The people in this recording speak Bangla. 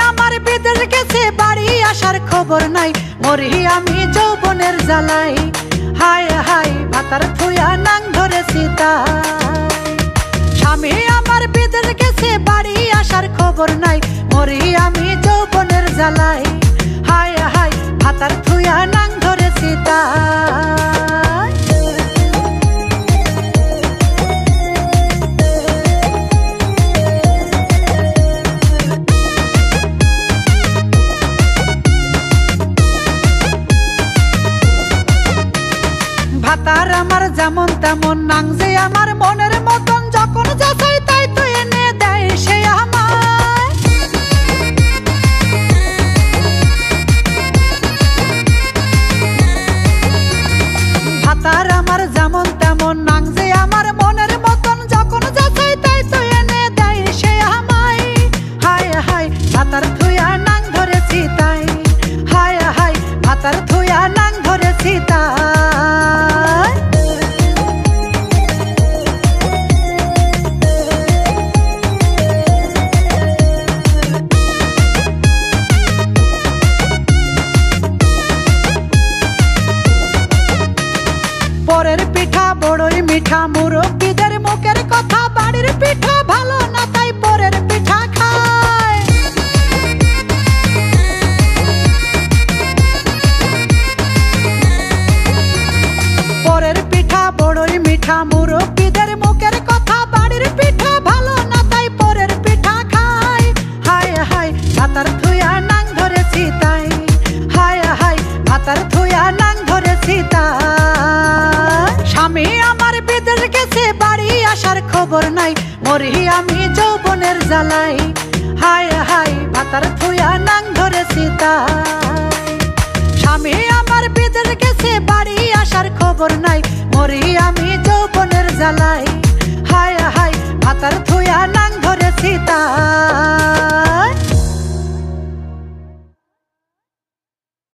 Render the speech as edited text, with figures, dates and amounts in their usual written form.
আমার বিদেশ গেছে বাড়ি আসার খবর নাই, মরি আমি যৌবনের জ্বালাই। হায় হায় ভাতার থুয়া নাং ধরেছি তাই। স্বামী আমার বিদেশ গেছে বাড়ি আসার খবর নাই, মরি আমি যৌবনের জ্বালাই। হায় হায় ভাতার থুয়া নাং ধরেছি তাই। ভাতার আমার যেমন তেমন নাং যে আমার মনের মতন, যখন যাচাই তাই তো এনে দেয় সে আমায়। ভাতার আমার যেমন তেমন নাং যে আমার মনের মতন, যখন যাচাই তাই তো এনে দেয় সে আমায়। হায় হায় ভাতার থুয়া নাং ধরেছি তাই। হায় হায় ভাতার থুয়া নাং ধরেছি তাই। পরের পিঠা বড়ই মিঠা, মুরব্বিদের মুখের কথা, বাড়ির পিঠা ভালো না তাই পরের পিঠা খায়। পরের পিঠা বড়ই মিঠা, মুরব্বিদের মুখের কথা, বাড়ির পিঠা ভালো না তাই পরের পিঠা খায়। হায় হায় ভাতার থুয়া নাং ধরেছি তাই। হায় হায় ভাতার থুয়া নাং ধরেছি তাই। স্বামী আমার বিদেশ গেছে বাড়ি আসার খবর নাই, মরি আমি যৌবনের জ্বালাই। হায় হায় ভাতার থুয়া নাং ধরেছি তাই। স্বামী আমার বিদেশ গেছে বাড়ি আসার খবর নাই, মরি আমি যৌবনের জ্বালাই। হায় হায় ভাতার